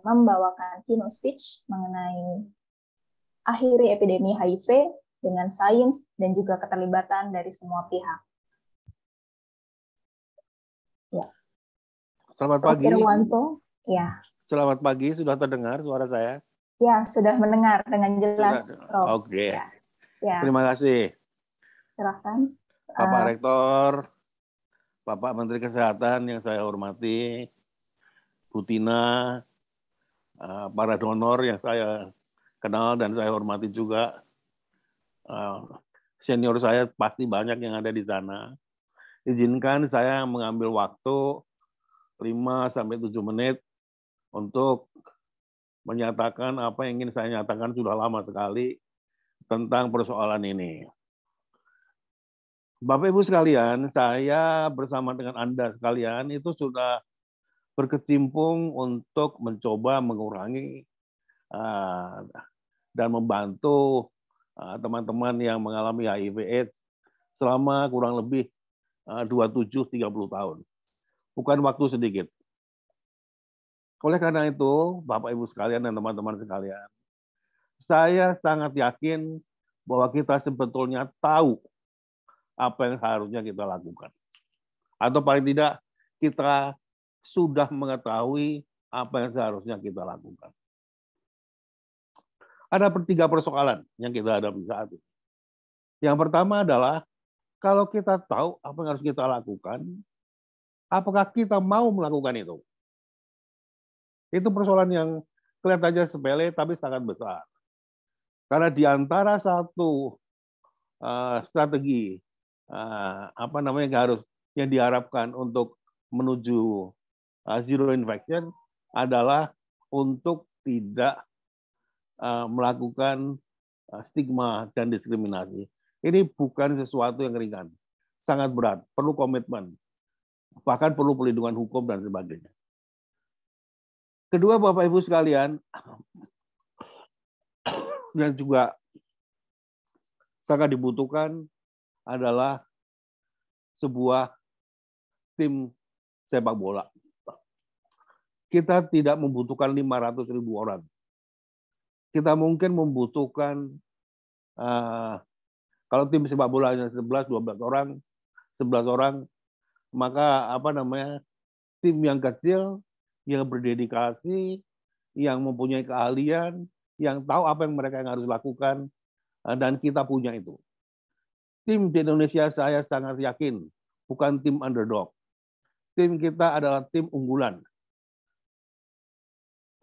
membawakan keynote speech mengenai akhiri epidemi HIV dengan sains dan juga keterlibatan dari semua pihak. Ya. Selamat Prof. pagi. Irwanto, ya. Selamat pagi, sudah terdengar suara saya? Ya, sudah mendengar dengan jelas, Prof. Oke. Ya. Ya. Terima kasih. Silahkan. Bapak Rektor, Bapak Menteri Kesehatan yang saya hormati, Bu Tina, para donor yang saya kenal dan saya hormati juga, senior saya pasti banyak yang ada di sana. Izinkan saya mengambil waktu 5-7 menit untuk menyatakan apa yang ingin saya nyatakan sudah lama sekali tentang persoalan ini. Bapak Ibu sekalian, saya bersama dengan Anda sekalian itu sudah berkecimpung untuk mencoba mengurangi dan membantu teman-teman yang mengalami HIV/AIDS selama kurang lebih 27-30 tahun. Bukan waktu sedikit. Oleh karena itu, Bapak Ibu sekalian dan teman-teman sekalian, saya sangat yakin bahwa kita sebetulnya tahu apa yang harusnya kita lakukan. Atau paling tidak, kita sudah mengetahui apa yang seharusnya kita lakukan. Ada 3 persoalan yang kita hadapi saat ini. Yang pertama adalah, kalau kita tahu apa yang harus kita lakukan, apakah kita mau melakukan itu? Itu persoalan yang kelihatannya sepele, tapi sangat besar. Karena di antara satu strategi yang diharapkan untuk menuju zero infection adalah untuk tidak melakukan stigma dan diskriminasi. Ini bukan sesuatu yang ringan, sangat berat, perlu komitmen, bahkan perlu perlindungan hukum dan sebagainya. Kedua, Bapak Ibu sekalian, yang juga sangat dibutuhkan adalah sebuah tim sepak bola. Kita tidak membutuhkan 500.000 orang. Kita mungkin membutuhkan, kalau tim sepak bolanya 11-12 orang, 11 orang, maka tim yang kecil, yang berdedikasi, yang mempunyai keahlian, yang tahu apa yang mereka harus lakukan, dan kita punya itu. Tim di Indonesia saya sangat yakin, bukan tim underdog. Tim kita adalah tim unggulan.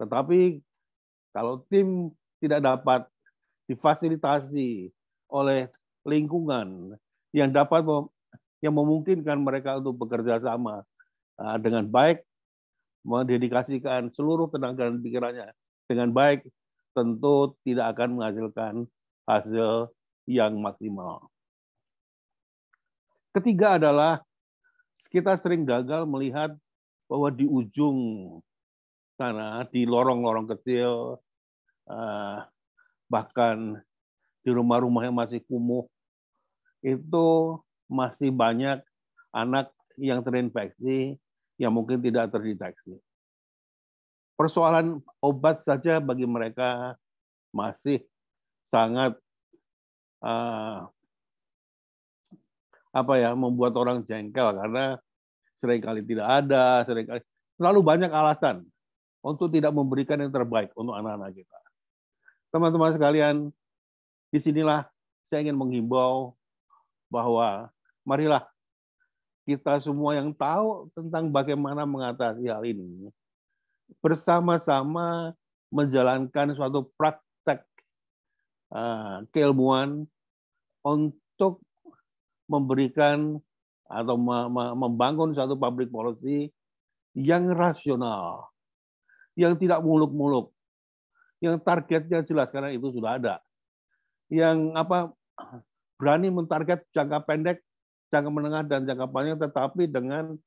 Tetapi kalau tim tidak dapat difasilitasi oleh lingkungan yang memungkinkan mereka untuk bekerja sama dengan baik, mendedikasikan seluruh tenaga dan pikirannya dengan baik, tentu tidak akan menghasilkan hasil yang maksimal. Ketiga adalah kita sering gagal melihat bahwa di ujung sana, di lorong-lorong kecil, bahkan di rumah-rumah yang masih kumuh, itu masih banyak anak yang terinfeksi yang mungkin tidak terdeteksi. Persoalan obat saja bagi mereka masih sangat membuat orang jengkel karena seringkali tidak ada, terlalu banyak alasan untuk tidak memberikan yang terbaik untuk anak-anak kita. Teman-teman sekalian, disinilah saya ingin menghimbau bahwa marilah kita semua yang tahu tentang bagaimana mengatasi hal ini, bersama-sama menjalankan suatu praktek keilmuan untuk memberikan atau membangun suatu public policy yang rasional, yang tidak muluk-muluk, yang targetnya jelas karena itu sudah ada, yang berani mentarget jangka pendek, jangka menengah dan jangka panjang, tetapi dengan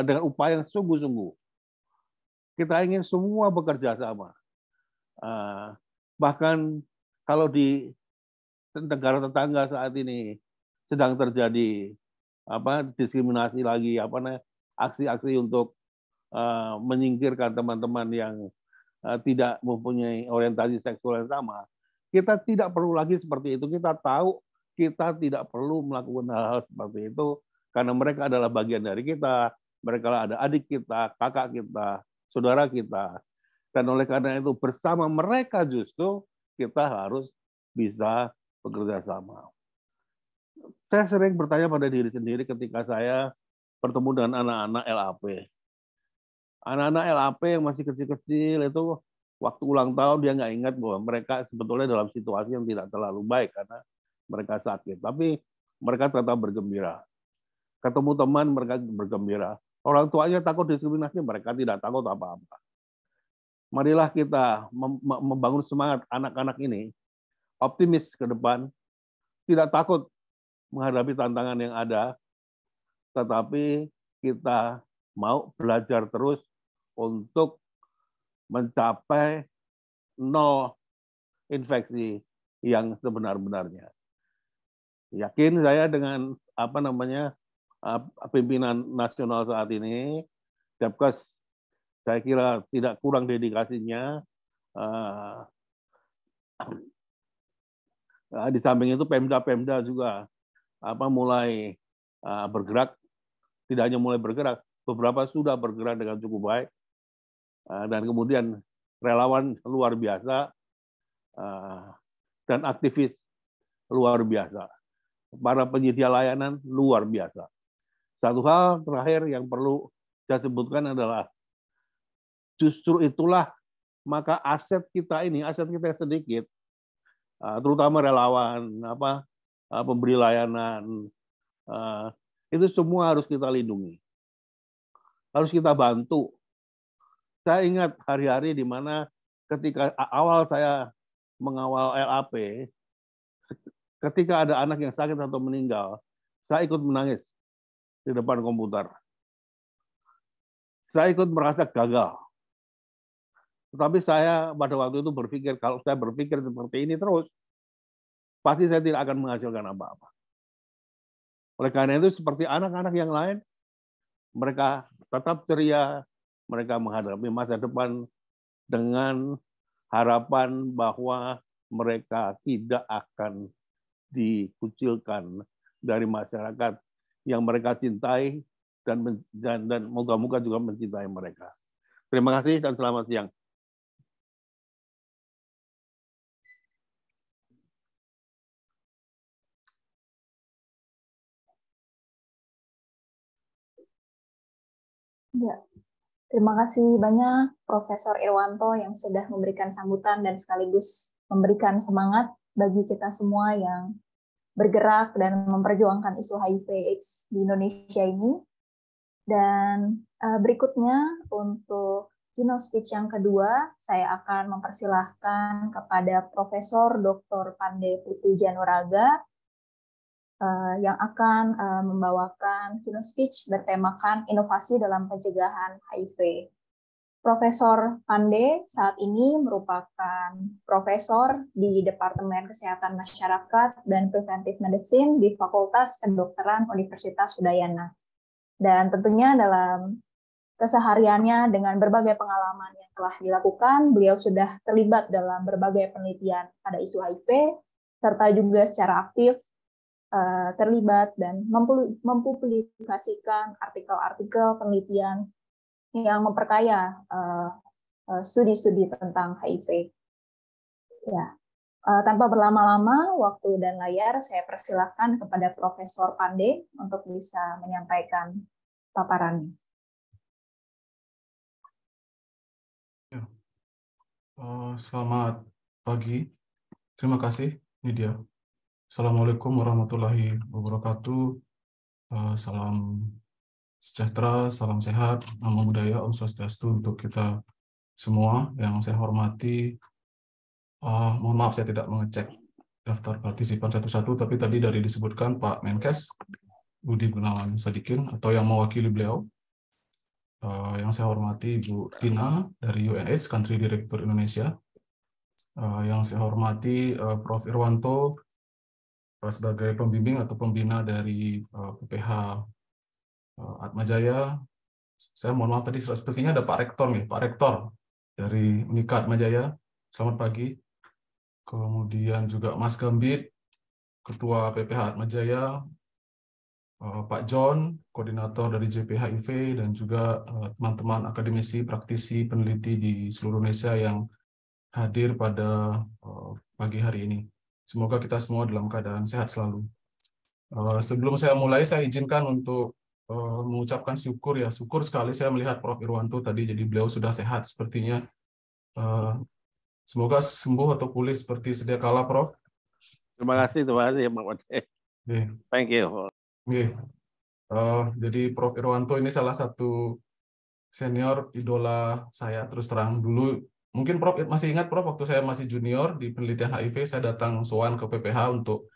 dengan upaya yang sungguh-sungguh. Kita ingin semua bekerja sama. Bahkan kalau di negara tetangga saat ini sedang terjadi diskriminasi lagi, aksi-aksi untuk menyingkirkan teman-teman yang tidak mempunyai orientasi seksual yang sama, kita tidak perlu lagi seperti itu. Kita tahu kita tidak perlu melakukan hal-hal seperti itu karena mereka adalah bagian dari kita. Mereka ada adik kita, kakak kita, saudara kita. Dan oleh karena itu bersama mereka justru kita harus bisa bekerja sama. Saya sering bertanya pada diri sendiri ketika saya bertemu dengan anak-anak LAP. Anak-anak LAP yang masih kecil-kecil itu waktu ulang tahun dia nggak ingat bahwa mereka sebetulnya dalam situasi yang tidak terlalu baik karena mereka sakit. Tapi mereka tetap bergembira. Ketemu teman mereka bergembira. Orang tuanya takut diskriminasi, mereka tidak takut apa-apa. Marilah kita membangun semangat anak-anak ini, optimis ke depan, tidak takut menghadapi tantangan yang ada, tetapi kita mau belajar terus untuk mencapai nol infeksi yang sebenar-benarnya. Yakin saya dengan pimpinan nasional saat ini, Depkes saya kira tidak kurang dedikasinya. Di samping itu Pemda juga mulai bergerak, tidak hanya mulai bergerak, beberapa sudah bergerak dengan cukup baik, dan kemudian relawan luar biasa dan aktivis luar biasa, para penyedia layanan luar biasa. Satu hal terakhir yang perlu saya sebutkan adalah justru itulah maka aset kita sedikit, terutama relawan, pemberi layanan, itu semua harus kita lindungi, harus kita bantu. Saya ingat hari-hari di mana ketika awal saya mengawal LAP, ketika ada anak yang sakit atau meninggal, saya ikut menangis di depan komputer. Saya ikut merasa gagal. Tetapi saya pada waktu itu berpikir, kalau saya berpikir seperti ini terus, pasti saya tidak akan menghasilkan apa-apa. Oleh karena itu, seperti anak-anak yang lain, mereka tetap ceria, mereka menghadapi masa depan dengan harapan bahwa mereka tidak akan dikucilkan dari masyarakat yang mereka cintai dan moga-moga juga mencintai mereka. Terima kasih dan selamat siang. Ya, terima kasih banyak Profesor Irwanto yang sudah memberikan sambutan dan sekaligus memberikan semangat bagi kita semua yang bergerak dan memperjuangkan isu HIV/AIDS di Indonesia ini. Dan berikutnya untuk keynote speech yang kedua, saya akan mempersilahkan kepada Profesor Dr. Pande Putu Januraga yang akan membawakan keynote speech bertemakan inovasi dalam pencegahan HIV. Profesor Pande saat ini merupakan profesor di Departemen Kesehatan Masyarakat dan Preventive Medicine di Fakultas Kedokteran Universitas Udayana. Dan tentunya dalam kesehariannya dengan berbagai pengalaman yang telah dilakukan, beliau sudah terlibat dalam berbagai penelitian pada isu HIV, serta juga secara aktif terlibat dan mempublikasikan artikel-artikel penelitian yang memperkaya studi-studi tentang HIV. Ya, tanpa berlama-lama, waktu dan layar saya persilahkan kepada Profesor Pande untuk bisa menyampaikan paparannya. Ya. Selamat pagi. Terima kasih, Nidia. Assalamualaikum warahmatullahi wabarakatuh. Salam sejahtera, salam sehat, namo buddhaya, Om Swastiastu untuk kita semua. Yang saya hormati, mohon maaf saya tidak mengecek daftar partisipan satu-satu, tapi tadi dari disebutkan Pak Menkes Budi Gunawan Sadikin atau yang mewakili beliau. Yang saya hormati Ibu Tina dari UNAIDS, Country Director Indonesia. Yang saya hormati Prof. Irwanto sebagai pembimbing atau pembina dari PPH Atmajaya, saya mohon maaf tadi sepertinya ada Pak Rektor nih, Pak Rektor dari Unikat Atmajaya. Selamat pagi. Kemudian juga Mas Gambit, Ketua PPH Atmajaya, Pak John, koordinator dari JPHIV, dan juga teman-teman akademisi, praktisi, peneliti di seluruh Indonesia yang hadir pada pagi hari ini. Semoga kita semua dalam keadaan sehat selalu. Sebelum saya mulai, saya izinkan untuk mengucapkan syukur ya. Syukur sekali saya melihat Prof. Irwanto tadi, jadi beliau sudah sehat sepertinya. Semoga sembuh atau pulih seperti sedia kala, Prof. Terima kasih Pak Wade. Thank you. Jadi Prof. Irwanto ini salah satu senior idola saya, terus terang. Dulu mungkin Prof masih ingat, Prof, waktu saya masih junior di penelitian HIV, saya datang sowan ke PPH untuk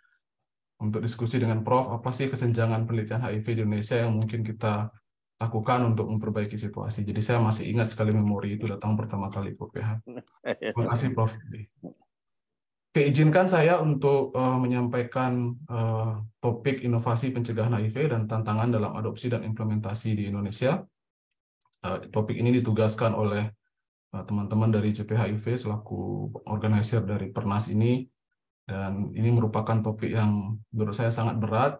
diskusi dengan Prof, apa sih kesenjangan penelitian HIV di Indonesia yang mungkin kita lakukan untuk memperbaiki situasi. Jadi saya masih ingat sekali memori itu datang pertama kali ke PPH. Terima kasih, Prof. Oke, izinkan saya untuk menyampaikan topik inovasi pencegahan HIV dan tantangan dalam adopsi dan implementasi di Indonesia. Topik ini ditugaskan oleh teman-teman dari JPHIV selaku organizer dari Pernas ini, dan ini merupakan topik yang menurut saya sangat berat.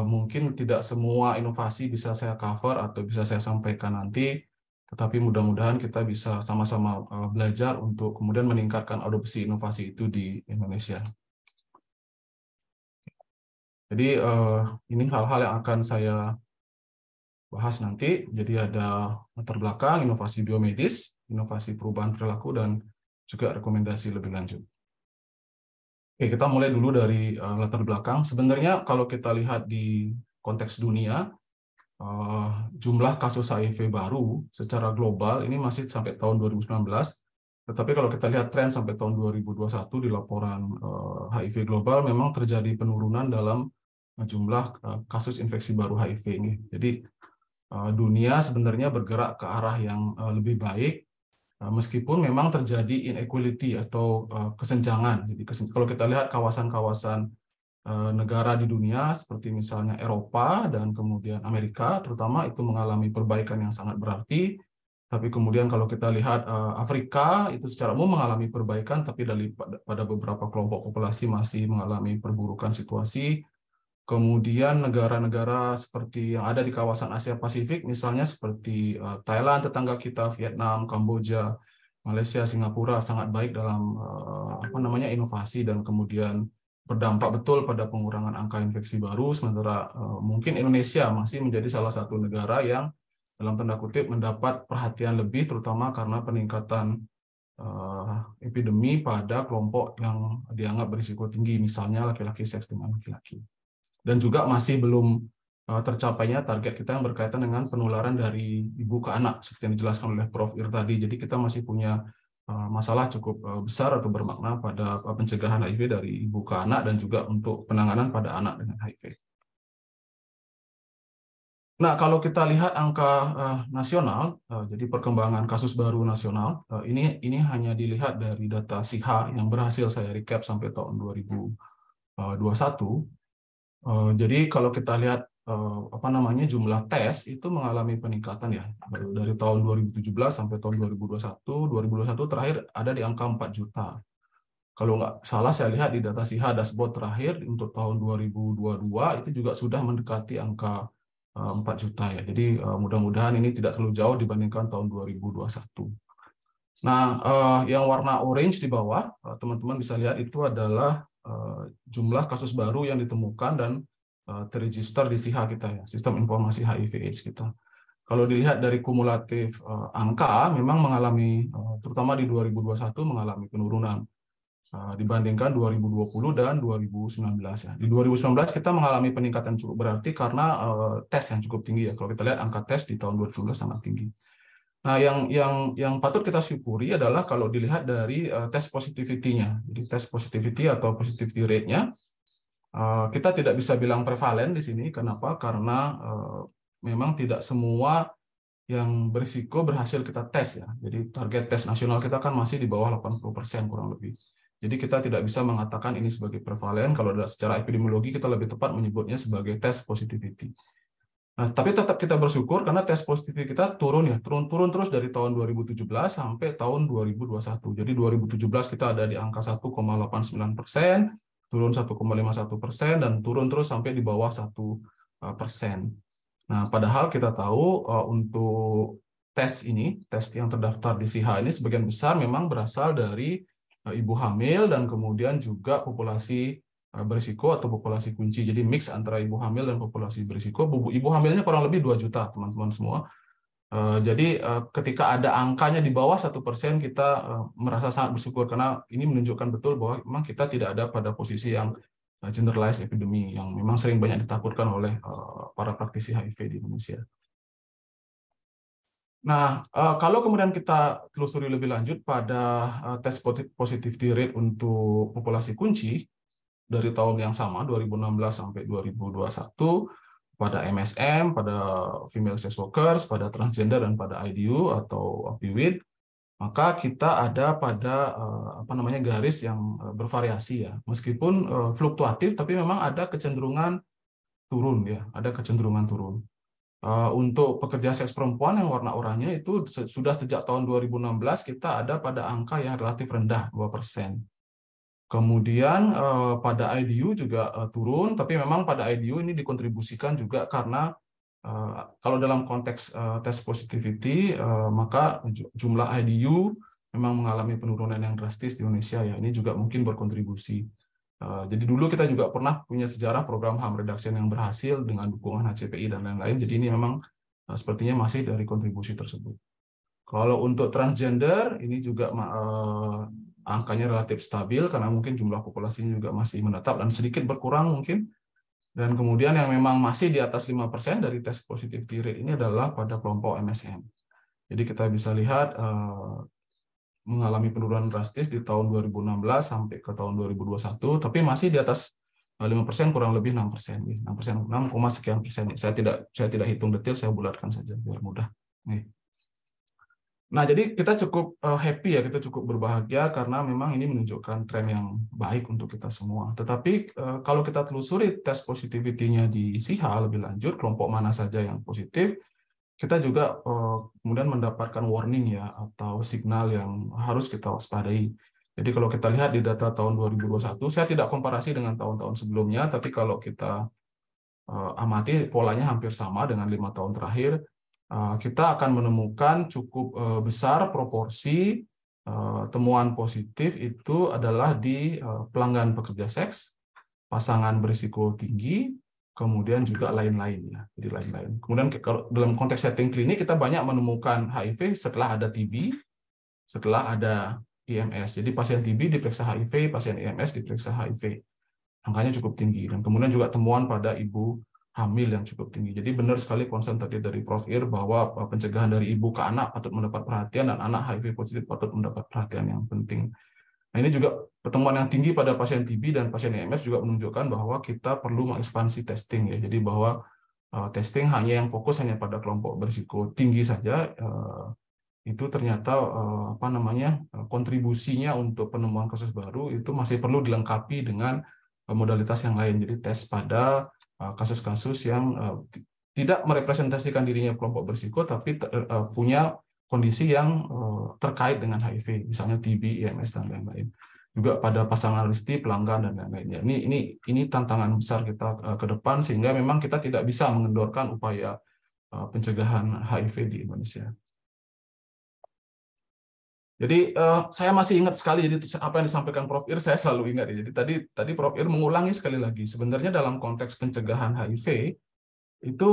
Mungkin tidak semua inovasi bisa saya cover atau bisa saya sampaikan nanti, tetapi mudah-mudahan kita bisa sama-sama belajar untuk kemudian meningkatkan adopsi inovasi itu di Indonesia. Jadi ini hal-hal yang akan saya bahas nanti. Jadi ada latar belakang, inovasi biomedis, inovasi perubahan perilaku, dan juga rekomendasi lebih lanjut. Oke, kita mulai dulu dari latar belakang. Sebenarnya kalau kita lihat di konteks dunia, jumlah kasus HIV baru secara global ini masih sampai tahun 2019, tetapi kalau kita lihat tren sampai tahun 2021 di laporan HIV global memang terjadi penurunan dalam jumlah kasus infeksi baru HIV ini. Jadi dunia sebenarnya bergerak ke arah yang lebih baik, meskipun memang terjadi inequality atau kesenjangan. Jadi kalau kita lihat kawasan-kawasan negara di dunia seperti misalnya Eropa dan kemudian Amerika terutama itu mengalami perbaikan yang sangat berarti, tapi kemudian kalau kita lihat Afrika itu secara umum mengalami perbaikan, tapi pada beberapa kelompok populasi masih mengalami perburukan situasi. Kemudian negara-negara seperti yang ada di kawasan Asia Pasifik misalnya seperti Thailand tetangga kita, Vietnam, Kamboja, Malaysia, Singapura sangat baik dalam inovasi dan kemudian berdampak betul pada pengurangan angka infeksi baru, sementara mungkin Indonesia masih menjadi salah satu negara yang dalam tanda kutip mendapat perhatian lebih, terutama karena peningkatan epidemi pada kelompok yang dianggap berisiko tinggi, misalnya laki-laki seks dengan laki-laki. Dan juga masih belum tercapainya target kita yang berkaitan dengan penularan dari ibu ke anak, seperti yang dijelaskan oleh Prof. Ir tadi. Jadi kita masih punya masalah cukup besar atau bermakna pada pencegahan HIV dari ibu ke anak dan juga untuk penanganan pada anak dengan HIV. Nah, kalau kita lihat angka nasional, jadi perkembangan kasus baru nasional, ini hanya dilihat dari data SIHA yang berhasil saya recap sampai tahun 2021. Jadi kalau kita lihat jumlah tes itu mengalami peningkatan ya dari tahun 2017 sampai tahun 2021 terakhir ada di angka 4 juta. Kalau nggak salah saya lihat di data SIHA dashboard terakhir untuk tahun 2022 itu juga sudah mendekati angka 4 juta ya. Jadi mudah-mudahan ini tidak terlalu jauh dibandingkan tahun 2021. Nah, yang warna orange di bawah teman-teman bisa lihat itu adalah jumlah kasus baru yang ditemukan dan terregister di SIHA kita ya, Sistem Informasi HIV/AIDS kita. Kalau dilihat dari kumulatif angka, memang mengalami, terutama di 2021 mengalami penurunan dibandingkan 2020 dan 2019 ya. Di 2019 kita mengalami peningkatan cukup berarti karena tes yang cukup tinggi ya. Kalau kita lihat angka tes di tahun 2019 sangat tinggi. Nah, yang patut kita syukuri adalah kalau dilihat dari tes positivity-nya. Jadi tes positivity atau positivity rate-nya, kita tidak bisa bilang prevalen di sini. Kenapa? Karena memang tidak semua yang berisiko berhasil kita tes ya. Jadi target tes nasional kita kan masih di bawah 80% kurang lebih. Jadi kita tidak bisa mengatakan ini sebagai prevalen. Kalau secara epidemiologi kita lebih tepat menyebutnya sebagai tes positivity. Nah, tapi tetap kita bersyukur karena tes positif kita turun ya, turun terus dari tahun 2017 sampai tahun 2021. Jadi 2017 kita ada di angka 1,89%, turun 1,51%, dan turun terus sampai di bawah 1%. Nah, padahal kita tahu untuk tes ini, tes yang terdaftar di SIHA ini sebagian besar memang berasal dari ibu hamil dan kemudian juga populasi berisiko atau populasi kunci. Jadi mix antara ibu hamil dan populasi berisiko. Ibu hamilnya kurang lebih 2 juta, teman-teman semua. Jadi ketika ada angkanya di bawah 1%, kita merasa sangat bersyukur karena ini menunjukkan betul bahwa memang kita tidak ada pada posisi yang generalized epidemi yang memang sering banyak ditakutkan oleh para praktisi HIV di Indonesia. Nah, kalau kemudian kita telusuri lebih lanjut pada tes positivity rate untuk populasi kunci dari tahun yang sama 2016 sampai 2021 pada MSM, pada female sex workers, pada transgender dan pada IDU atau PWID, maka kita ada pada garis yang bervariasi ya, meskipun fluktuatif, tapi memang ada kecenderungan turun ya, ada kecenderungan turun. Untuk pekerja seks perempuan yang warna oranye itu sudah sejak tahun 2016 kita ada pada angka yang relatif rendah 2%. Kemudian pada IDU juga turun, tapi memang pada IDU ini dikontribusikan juga karena kalau dalam konteks tes positivity, maka jumlah IDU memang mengalami penurunan yang drastis di Indonesia ya. Ini juga mungkin berkontribusi. Jadi dulu kita juga pernah punya sejarah program harm reduction yang berhasil dengan dukungan HCPI dan lain-lain. Jadi ini memang sepertinya masih dari kontribusi tersebut. Kalau untuk transgender ini juga angkanya relatif stabil karena mungkin jumlah populasinya juga masih menetap dan sedikit berkurang mungkin. Dan kemudian yang memang masih di atas 5% dari tes positivity rate ini adalah pada kelompok MSM. Jadi kita bisa lihat mengalami penurunan drastis di tahun 2016 sampai ke tahun 2021, tapi masih di atas 5%, kurang lebih 6%. 6%, 6, sekian persen. Saya tidak hitung detail, saya bulatkan saja biar mudah. Nih. Nah, jadi kita cukup happy ya, kita cukup berbahagia karena memang ini menunjukkan tren yang baik untuk kita semua. Tetapi kalau kita telusuri tes positivity-nya di SIHA lebih lanjut, kelompok mana saja yang positif, kita juga kemudian mendapatkan warning ya, atau signal yang harus kita waspadai. Jadi kalau kita lihat di data tahun 2021, saya tidak komparasi dengan tahun-tahun sebelumnya, tapi kalau kita amati polanya hampir sama dengan 5 tahun terakhir, kita akan menemukan cukup besar proporsi temuan positif itu adalah di pelanggan pekerja seks, pasangan berisiko tinggi, kemudian juga lain-lain ya. Jadi lain-lain. Kemudian kalau dalam konteks setting klinik kita banyak menemukan HIV setelah ada TB, setelah ada IMS. Jadi pasien TB diperiksa HIV, pasien IMS diperiksa HIV. Angkanya cukup tinggi dan kemudian juga temuan pada ibu hamil yang cukup tinggi. Jadi benar sekali konsen tadi dari Prof. Ir bahwa pencegahan dari ibu ke anak patut mendapat perhatian dan anak HIV positif patut mendapat perhatian yang penting. Nah, ini juga pertemuan yang tinggi pada pasien TB dan pasien IMS juga menunjukkan bahwa kita perlu mengekspansi testing ya. Jadi bahwa testing hanya yang fokus hanya pada kelompok berisiko tinggi saja, itu ternyata kontribusinya untuk penemuan kasus baru itu masih perlu dilengkapi dengan modalitas yang lain. Jadi tes pada kasus-kasus yang tidak merepresentasikan dirinya kelompok berisiko, tapi punya kondisi yang terkait dengan HIV, misalnya TB, IMS, dan lain-lain. Juga pada pasangan listi, pelanggan, dan lain-lainnya. Ini tantangan besar kita ke depan, sehingga memang kita tidak bisa mengendorkan upaya pencegahan HIV di Indonesia. Jadi saya masih ingat sekali, jadi apa yang disampaikan Prof. Ir saya selalu ingat. Jadi tadi Prof. Ir mengulangi sekali lagi. Sebenarnya dalam konteks pencegahan HIV itu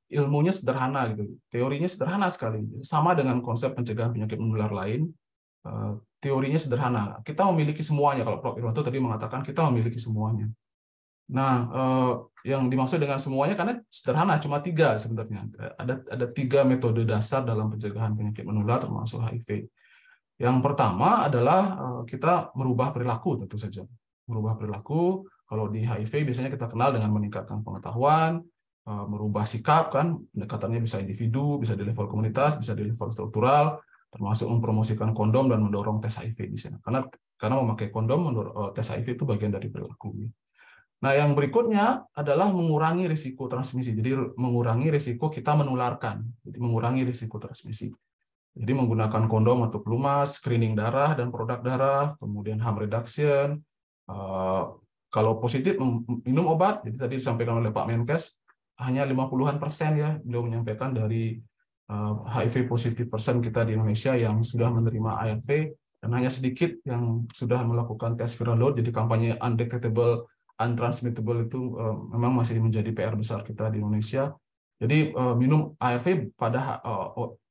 ilmunya sederhana gitu, teorinya sederhana sekali, sama dengan konsep pencegahan penyakit menular lain. Teorinya sederhana. Kita memiliki semuanya. Kalau Prof. Irwanto tadi mengatakan kita memiliki semuanya. Nah, yang dimaksud dengan semuanya karena sederhana, cuma 3 sebenarnya. Ada 3 metode dasar dalam pencegahan penyakit menular termasuk HIV. Yang pertama adalah kita merubah perilaku, tentu saja. Merubah perilaku, kalau di HIV biasanya kita kenal dengan meningkatkan pengetahuan, merubah sikap, kan pendekatannya bisa individu, bisa di level komunitas, bisa di level struktural, termasuk mempromosikan kondom dan mendorong tes HIV di sana. Karena memakai kondom, tes HIV itu bagian dari perilaku. Nah, yang berikutnya adalah mengurangi risiko transmisi. Jadi mengurangi risiko kita menularkan. Jadi mengurangi risiko transmisi. Jadi menggunakan kondom atau pelumas, screening darah dan produk darah, kemudian harm reduction. Kalau positif minum obat, jadi tadi disampaikan oleh Pak Menkes, hanya 50-an% ya, beliau menyampaikan dari HIV positif persen kita di Indonesia yang sudah menerima ARV, dan hanya sedikit yang sudah melakukan tes viral load. Jadi kampanye undetectable, untransmittable itu memang masih menjadi PR besar kita di Indonesia. Jadi minum ARV pada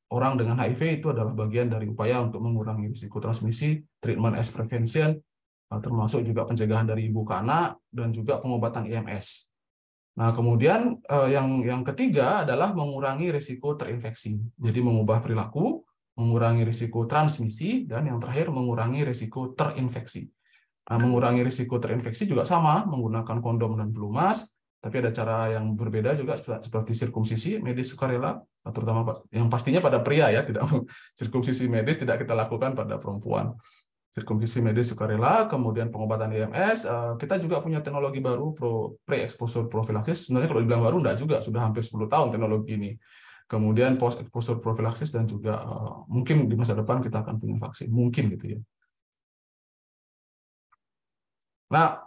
orang dengan HIV itu adalah bagian dari upaya untuk mengurangi risiko transmisi, treatment as prevention, termasuk juga pencegahan dari ibu ke anak, dan juga pengobatan IMS. Nah, kemudian yang ketiga adalah mengurangi risiko terinfeksi. Jadi mengubah perilaku, mengurangi risiko transmisi, dan yang terakhir mengurangi risiko terinfeksi. Nah, mengurangi risiko terinfeksi juga sama, menggunakan kondom dan pelumas, tapi ada cara yang berbeda juga seperti sirkumsisi medis sukarela, terutama yang pastinya pada pria ya, tidak sirkumsisi medis tidak kita lakukan pada perempuan. Sirkumsisi medis sukarela, kemudian pengobatan IMS, kita juga punya teknologi baru pre-exposure prophylaxis. Sebenarnya kalau dibilang baru enggak juga, sudah hampir 10 tahun teknologi ini. Kemudian post-exposure prophylaxis dan juga mungkin di masa depan kita akan punya vaksin, mungkin gitu ya. Nah,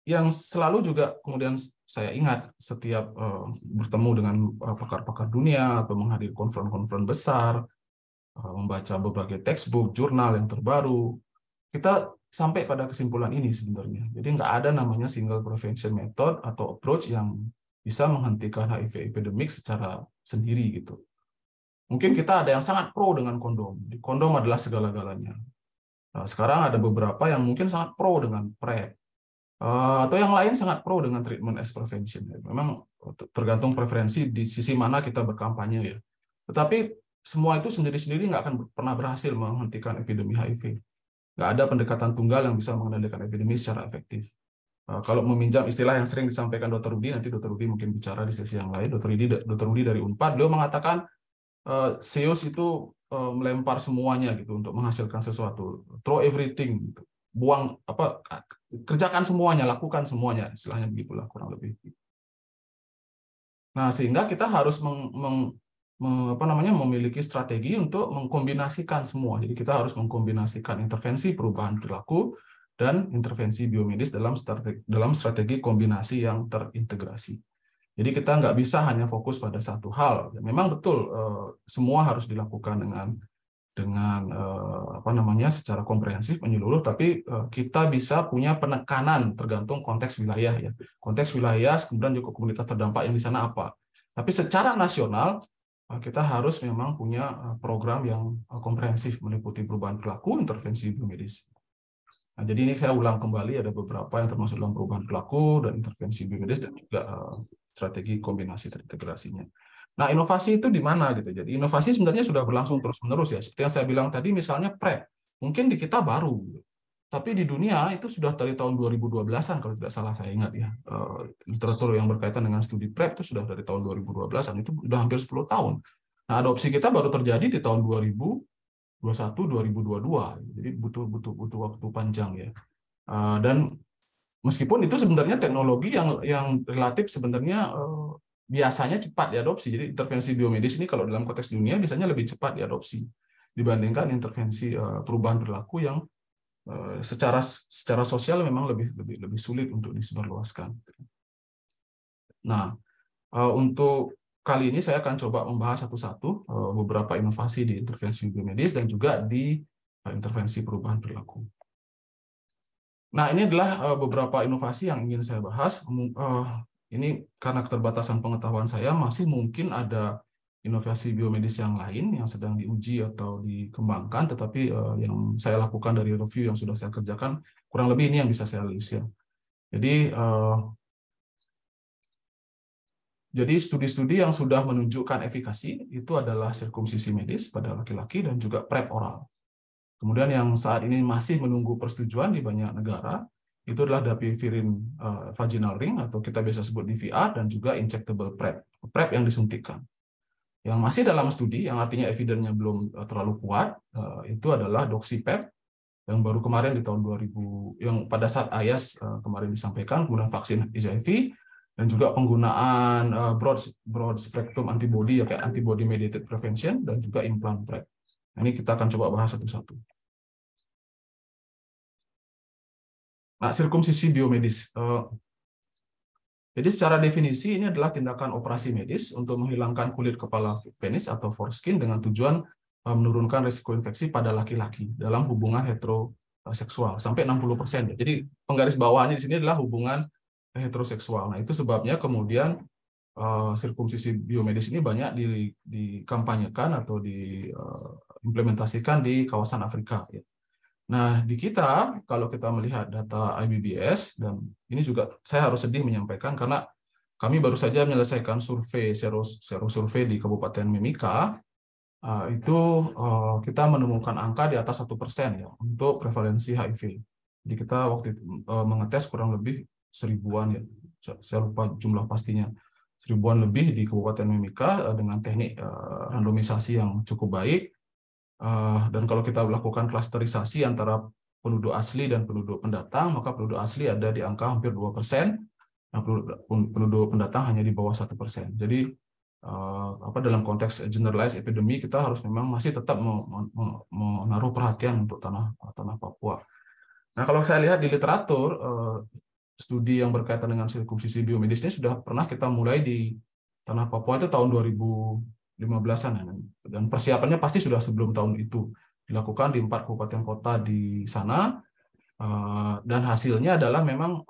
yang selalu juga kemudian saya ingat setiap bertemu dengan pakar-pakar dunia atau menghadiri konferensi-konferensi besar, membaca berbagai textbook, jurnal yang terbaru, kita sampai pada kesimpulan ini sebenarnya. Jadi nggak ada namanya single prevention method atau approach yang bisa menghentikan HIV epidemic secara sendiri gitu. Mungkin kita ada yang sangat pro dengan kondom. Kondom adalah segala-galanya. Nah, sekarang ada beberapa yang mungkin sangat pro dengan PrEP. Atau yang lain sangat pro dengan treatment as prevention. Memang tergantung preferensi di sisi mana kita berkampanye ya. Tetapi semua itu sendiri-sendiri nggak akan pernah berhasil menghentikan epidemi HIV. Nggak ada pendekatan tunggal yang bisa mengendalikan epidemi secara efektif. Kalau meminjam istilah yang sering disampaikan Dr. Rudi, nanti Dr. Rudi mungkin bicara di sesi yang lain. Dr. Rudi dari Unpad, beliau mengatakan Zeus itu melempar semuanya gitu untuk menghasilkan sesuatu, throw everything, gitu. Buang apa, kerjakan semuanya, lakukan semuanya, istilahnya begitulah kurang lebih. Nah, sehingga kita harus memiliki strategi untuk mengkombinasikan semua. Jadi kita harus mengkombinasikan intervensi perubahan perilaku dan intervensi biomedis dalam strategi kombinasi yang terintegrasi. Jadi kita nggak bisa hanya fokus pada satu hal. Memang betul semua harus dilakukan dengan secara komprehensif menyeluruh, tapi kita bisa punya penekanan tergantung konteks wilayah ya. Konteks wilayah, kemudian juga komunitas terdampak yang di sana apa. Tapi secara nasional kita harus memang punya program yang komprehensif meliputi perubahan perilaku, intervensi biomedis. Nah, jadi ini saya ulang kembali, ada beberapa yang termasuk dalam perubahan perilaku dan intervensi biomedis dan juga strategi kombinasi terintegrasinya. Nah, inovasi itu di mana gitu. Jadi inovasi sebenarnya sudah berlangsung terus-menerus ya. Seperti yang saya bilang tadi, misalnya PrEP. Mungkin di kita baru, tapi di dunia itu sudah dari tahun 2012-an kalau tidak salah saya ingat ya. Literatur yang berkaitan dengan studi PrEP itu sudah dari tahun 2012-an, itu sudah hampir 10 tahun. Nah, adopsi kita baru terjadi di tahun 2021-2022. Jadi butuh waktu panjang ya. Dan meskipun itu sebenarnya teknologi yang relatif sebenarnya biasanya cepat diadopsi. Jadi intervensi biomedis ini kalau dalam konteks dunia biasanya lebih cepat diadopsi dibandingkan intervensi perubahan perilaku yang secara sosial memang lebih sulit untuk disebarluaskan. Nah, untuk kali ini saya akan coba membahas satu-satu beberapa inovasi di intervensi biomedis dan juga di intervensi perubahan perilaku. Nah, ini adalah beberapa inovasi yang ingin saya bahas. Ini karena keterbatasan pengetahuan saya, masih mungkin ada inovasi biomedis yang lain yang sedang diuji atau dikembangkan, tetapi yang saya lakukan dari review yang sudah saya kerjakan, kurang lebih ini yang bisa saya list ya. Jadi studi-studi yang sudah menunjukkan efikasi itu adalah sirkumsisi medis pada laki-laki dan juga PrEP oral. Kemudian yang saat ini masih menunggu persetujuan di banyak negara, itu adalah dapivirine vaginal ring atau kita biasa sebut DVR dan juga injectable PrEP yang disuntikkan. Yang masih dalam studi, yang artinya evidennya belum terlalu kuat, itu adalah doxypep yang baru kemarin di tahun 2000, yang pada saat AYAS kemarin disampaikan, kemudian vaksin HIV, dan juga penggunaan broad spectrum antibody, ya, kayak antibody mediated prevention, dan juga implant PrEP. Nah, ini kita akan coba bahas satu-satu. Nah, sirkumsisi biomedis. Jadi secara definisi ini adalah tindakan operasi medis untuk menghilangkan kulit kepala penis atau foreskin dengan tujuan menurunkan risiko infeksi pada laki-laki dalam hubungan heteroseksual sampai 60%. Jadi penggaris bawahnya di sini adalah hubungan heteroseksual. Nah, itu sebabnya kemudian sirkumsisi biomedis ini banyak dikampanyekan atau diimplementasikan di kawasan Afrika. Nah, di kita, kalau kita melihat data IBBS, dan ini juga saya harus sedih menyampaikan karena kami baru saja menyelesaikan survei, survei di Kabupaten Mimika, itu kita menemukan angka di atas 1% ya untuk prevalensi HIV. Jadi kita waktu itu mengetes kurang lebih 1000-an ya, saya lupa jumlah pastinya, 1000-an lebih di Kabupaten Mimika dengan teknik randomisasi yang cukup baik. Dan kalau kita lakukan klasterisasi antara penduduk asli dan penduduk pendatang, maka penduduk asli ada di angka hampir 2%, nah penduduk pendatang hanya di bawah 1%. Jadi dalam konteks generalized epidemi kita harus memang masih tetap menaruh perhatian untuk tanah Papua. Nah, kalau saya lihat di literatur, studi yang berkaitan dengan sirkumsisi biomedis ini sudah pernah kita mulai di tanah Papua itu tahun 2015-an, dan persiapannya pasti sudah sebelum tahun itu dilakukan di 4 kabupaten kota di sana, dan hasilnya adalah memang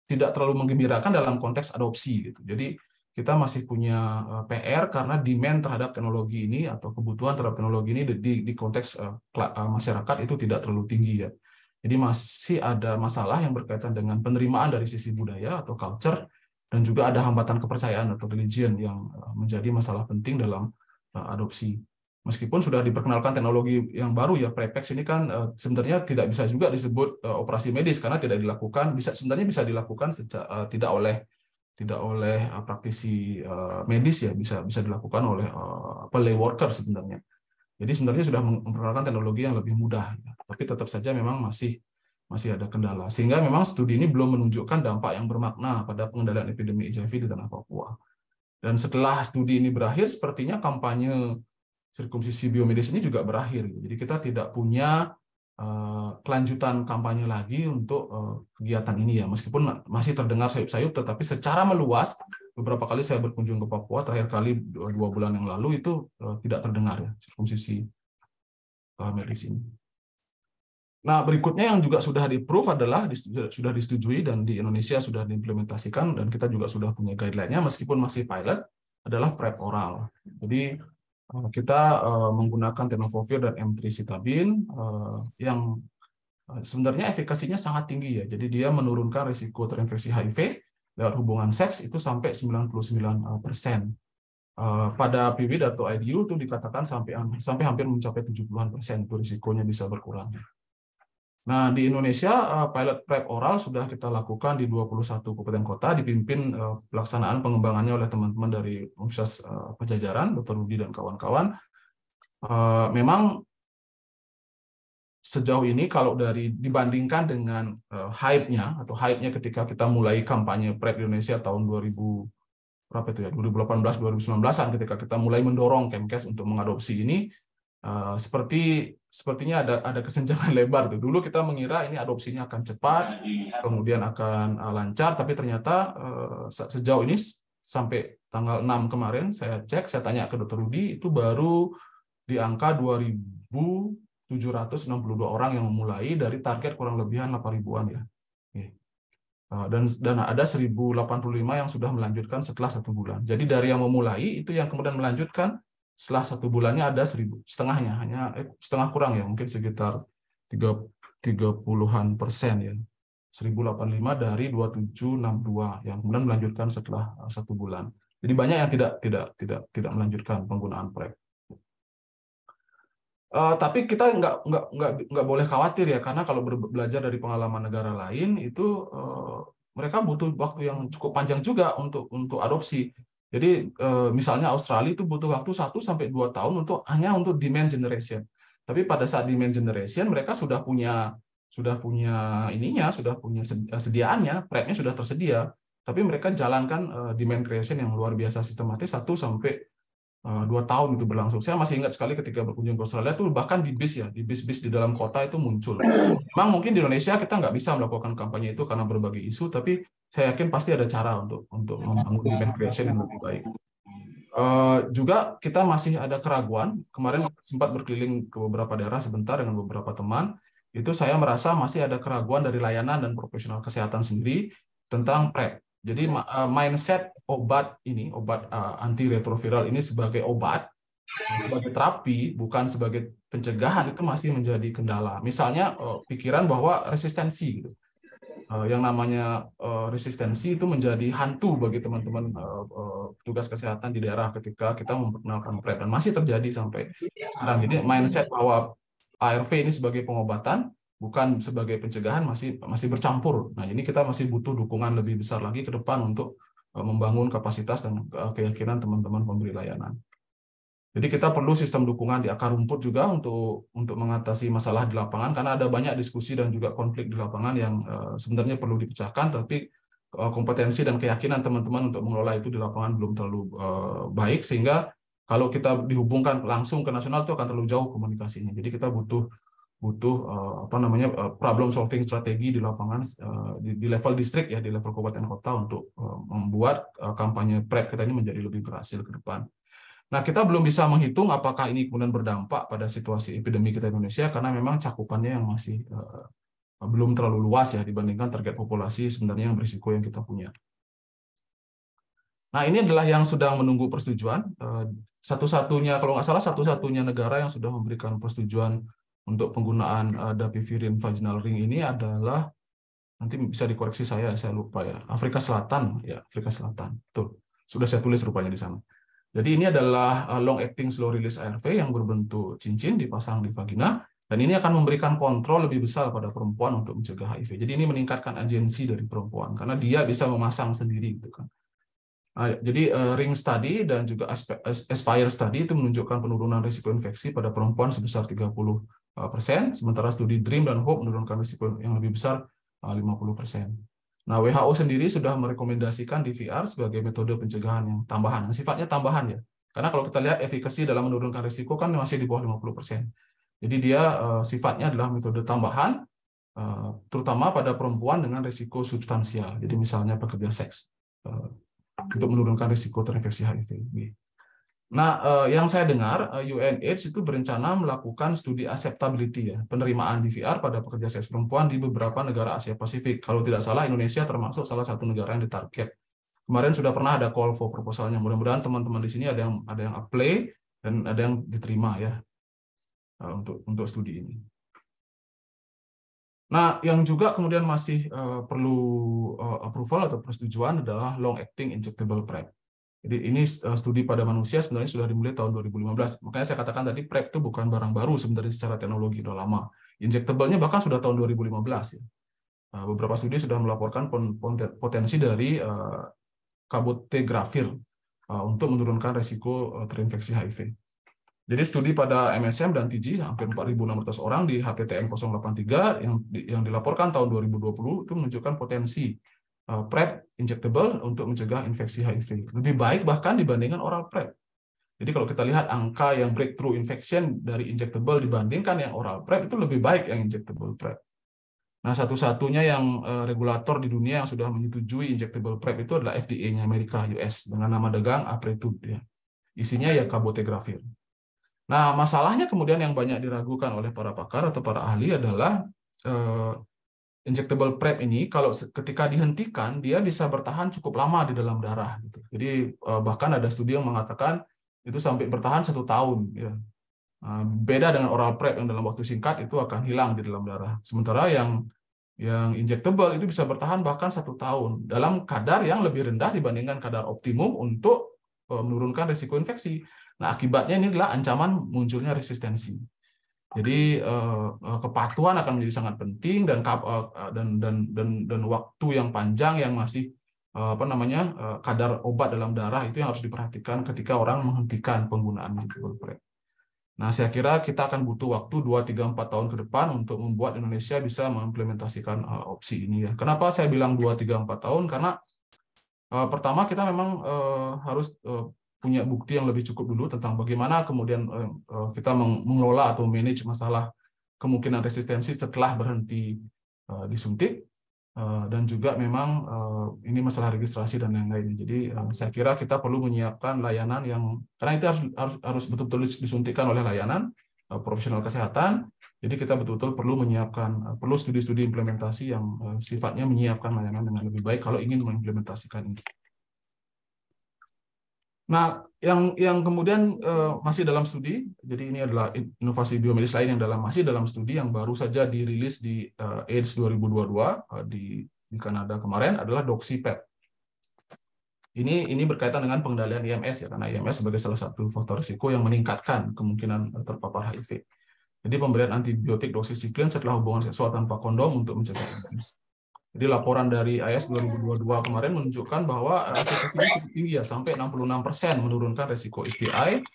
tidak terlalu menggembirakan dalam konteks adopsi gitu. Jadi kita masih punya PR karena demand terhadap teknologi ini atau kebutuhan terhadap teknologi ini di konteks masyarakat itu tidak terlalu tinggi ya. Jadi masih ada masalah yang berkaitan dengan penerimaan dari sisi budaya atau culture, dan juga ada hambatan kepercayaan atau religion yang menjadi masalah penting dalam adopsi. Meskipun sudah diperkenalkan teknologi yang baru ya, PrEPEX ini kan sebenarnya tidak bisa juga disebut operasi medis karena tidak dilakukan, sebenarnya bisa dilakukan tidak oleh praktisi medis ya, bisa dilakukan oleh lay worker sebenarnya. Jadi sebenarnya sudah memperkenalkan teknologi yang lebih mudah, ya. Tapi tetap saja memang masih ada kendala. Sehingga memang studi ini belum menunjukkan dampak yang bermakna pada pengendalian epidemi HIV di tanah Papua. Dan setelah studi ini berakhir, sepertinya kampanye sirkumsisi biomedis ini juga berakhir. Jadi kita tidak punya kelanjutan kampanye lagi untuk kegiatan ini ya. Meskipun masih terdengar sayup-sayup, tetapi secara meluas, beberapa kali saya berkunjung ke Papua, terakhir kali 2 bulan yang lalu, itu tidak terdengar ya, sirkumsisi medis ini. Nah, berikutnya yang juga sudah di-approve adalah sudah disetujui dan di Indonesia sudah diimplementasikan, dan kita juga sudah punya guideline-nya meskipun masih pilot, adalah PrEP oral. Jadi kita menggunakan tenofovir dan M3-Citabin yang sebenarnya efikasinya sangat tinggi ya. Jadi dia menurunkan risiko terinfeksi HIV lewat hubungan seks itu sampai 99%. Pada PIWID atau IDU itu dikatakan sampai hampir mencapai 70% itu risikonya bisa berkurang. Nah, di Indonesia, pilot PrEP oral sudah kita lakukan di 21 kabupaten kota, dipimpin pelaksanaan pengembangannya oleh teman-teman dari Universitas Pajajaran, Dr. Rudi dan kawan-kawan. Memang sejauh ini kalau dibandingkan dengan hype-nya ketika kita mulai kampanye PrEP di Indonesia tahun 2018-2019-an, ketika kita mulai mendorong Kemkes untuk mengadopsi ini, sepertinya ada kesenjangan lebar tuh. Dulu kita mengira ini adopsinya akan cepat, kemudian akan lancar, tapi ternyata sejauh ini sampai tanggal 6 kemarin saya tanya ke Dr. Rudi, itu baru di angka 2.762 orang yang memulai dari target kurang lebihan 8.000-an ya. Dan ada 1.085 yang sudah melanjutkan setelah 1 bulan. Jadi dari yang memulai itu yang kemudian melanjutkan setelah 1 bulannya ada 1.000, setengahnya, hanya setengah kurang ya, mungkin sekitar 30-an persen ya, 1.085 dari 2.762 yang kemudian melanjutkan setelah 1 bulan. Jadi banyak yang tidak melanjutkan penggunaan PrEP. Tapi kita nggak boleh khawatir ya, karena kalau belajar dari pengalaman negara lain itu mereka butuh waktu yang cukup panjang juga untuk adopsi. Jadi misalnya Australia itu butuh waktu 1-2 tahun hanya untuk demand generation. Tapi pada saat demand generation mereka sudah punya sediaannya, prep-nya sudah tersedia. Tapi mereka jalankan demand creation yang luar biasa sistematis 1 sampai 2 tahun itu berlangsung. Saya masih ingat sekali ketika berkunjung ke Australia tuh, bahkan di bis di dalam kota itu muncul. Memang mungkin di Indonesia kita nggak bisa melakukan kampanye itu karena berbagai isu, tapi saya yakin pasti ada cara untuk membangun demand creation yang lebih baik. Juga kita masih ada keraguan. Kemarin sempat berkeliling ke beberapa daerah sebentar dengan beberapa teman. Itu saya merasa masih ada keraguan dari layanan dan profesional kesehatan sendiri tentang PrEP. Jadi mindset obat antiretroviral ini sebagai obat, sebagai terapi, bukan sebagai pencegahan, itu masih menjadi kendala. Misalnya pikiran bahwa resistensi, gitu. Yang namanya resistensi itu menjadi hantu bagi teman-teman petugas kesehatan di daerah ketika kita memperkenalkan PrEP, dan masih terjadi sampai sekarang. Jadi mindset bahwa ARV ini sebagai pengobatan bukan sebagai pencegahan masih bercampur. Nah, ini kita masih butuh dukungan lebih besar lagi ke depan untuk membangun kapasitas dan keyakinan teman-teman pemberi layanan. Jadi kita perlu sistem dukungan di akar rumput juga untuk mengatasi masalah di lapangan, karena ada banyak diskusi dan juga konflik di lapangan yang sebenarnya perlu dipecahkan, tapi kompetensi dan keyakinan teman-teman untuk mengelola itu di lapangan belum terlalu baik, sehingga kalau kita dihubungkan langsung ke nasional itu akan terlalu jauh komunikasinya. Jadi kita butuh problem solving strategi di lapangan di level distrik ya, di level kabupaten kota untuk membuat kampanye PrEP kita ini menjadi lebih berhasil ke depan. Nah, kita belum bisa menghitung apakah ini kemudian berdampak pada situasi epidemi kita di Indonesia, karena memang cakupannya yang masih belum terlalu luas ya dibandingkan target populasi sebenarnya yang berisiko yang kita punya. Nah, ini adalah yang sedang menunggu persetujuan. Satu-satunya, kalau nggak salah, satu-satunya negara yang sudah memberikan persetujuan untuk penggunaan dapivirine vaginal ring ini adalah, nanti bisa dikoreksi saya lupa ya, Afrika Selatan ya, Afrika Selatan. Betul. Sudah saya tulis rupanya di sana. Jadi ini adalah long acting slow release ARV yang berbentuk cincin dipasang di vagina, dan ini akan memberikan kontrol lebih besar pada perempuan untuk mencegah HIV. Jadi ini meningkatkan agensi dari perempuan karena dia bisa memasang sendiri gitu kan. Jadi ring study dan juga aspire study itu menunjukkan penurunan risiko infeksi pada perempuan sebesar 30%, sementara studi DREAM dan HOPE menurunkan risiko yang lebih besar 50%. Nah, WHO sendiri sudah merekomendasikan DVR sebagai metode pencegahan yang tambahan, yang sifatnya tambahan ya. Karena kalau kita lihat efikasi dalam menurunkan risiko kan masih di bawah 50%. Jadi dia sifatnya adalah metode tambahan, terutama pada perempuan dengan risiko substansial. Jadi misalnya pekerja seks, untuk menurunkan risiko terinfeksi HIV. Nah, yang saya dengar, UNAIDS itu berencana melakukan studi acceptability ya, penerimaan DVR pada pekerja seks perempuan di beberapa negara Asia Pasifik. Kalau tidak salah, Indonesia termasuk salah satu negara yang ditarget. Kemarin sudah pernah ada call for proposalnya. Mudah-mudahan teman-teman di sini ada yang apply dan ada yang diterima ya untuk studi ini. Nah, yang juga kemudian masih perlu approval atau persetujuan adalah long acting injectable PrEP. Jadi ini studi pada manusia sebenarnya sudah dimulai tahun 2015. Makanya saya katakan tadi PrEP itu bukan barang baru sebenarnya secara teknologi, udah lama. Injectable-nya bahkan sudah tahun 2015 ya. Beberapa studi sudah melaporkan potensi dari cabotegravir untuk menurunkan risiko terinfeksi HIV. Jadi studi pada MSM dan TG hampir 4.600 orang di HPTN 083 yang dilaporkan tahun 2020 itu menunjukkan potensi PrEP injectable untuk mencegah infeksi HIV. Lebih baik bahkan dibandingkan oral PrEP. Jadi kalau kita lihat angka yang breakthrough infection dari injectable dibandingkan yang oral PrEP, itu lebih baik yang injectable PrEP. Nah, satu-satunya yang regulator di dunia yang sudah menyetujui injectable PrEP itu adalah FDA-nya Amerika, US, dengan nama dagang Apretude. Ya. Isinya ya cabotegravir. Nah, masalahnya kemudian yang banyak diragukan oleh para pakar atau para ahli adalah injectable PrEP ini kalau ketika dihentikan dia bisa bertahan cukup lama di dalam darah gitu. Jadi bahkan ada studi yang mengatakan itu sampai bertahan 1 tahun ya. Beda dengan oral PrEP yang dalam waktu singkat itu akan hilang di dalam darah. Sementara yang injectable itu bisa bertahan bahkan 1 tahun dalam kadar yang lebih rendah dibandingkan kadar optimum untuk menurunkan risiko infeksi. Nah, akibatnya ini adalah ancaman munculnya resistensi. Jadi kepatuhan akan menjadi sangat penting dan waktu yang panjang yang masih kadar obat dalam darah itu yang harus diperhatikan ketika orang menghentikan penggunaan injectable PrEP. Nah, saya kira kita akan butuh waktu 2, 3, 4 tahun ke depan untuk membuat Indonesia bisa mengimplementasikan opsi ini ya. Kenapa saya bilang 2, 3, 4 tahun? Karena pertama kita memang harus punya bukti yang lebih cukup dulu tentang bagaimana kemudian kita mengelola atau manage masalah kemungkinan resistensi setelah berhenti disuntik. Dan juga memang ini masalah registrasi dan yang lainnya. Jadi saya kira kita perlu menyiapkan layanan yang, karena itu harus betul-betul disuntikkan oleh layanan profesional kesehatan. Jadi kita betul-betul perlu menyiapkan, perlu studi-studi implementasi yang sifatnya menyiapkan layanan dengan lebih baik kalau ingin mengimplementasikan ini. Nah, yang kemudian masih dalam studi, jadi ini adalah inovasi biomedis lain yang masih dalam studi yang baru saja dirilis di AIDS 2022 di Kanada kemarin adalah DoxyPEP. Ini berkaitan dengan pengendalian IMS ya, karena IMS sebagai salah satu faktor risiko yang meningkatkan kemungkinan terpapar HIV. Jadi pemberian antibiotik doxycycline setelah hubungan seksual tanpa kondom untuk mencegah IMS. Jadi laporan dari AS 2022 kemarin menunjukkan bahwa efekasinya cukup tinggi ya, sampai 66% menurunkan resiko STI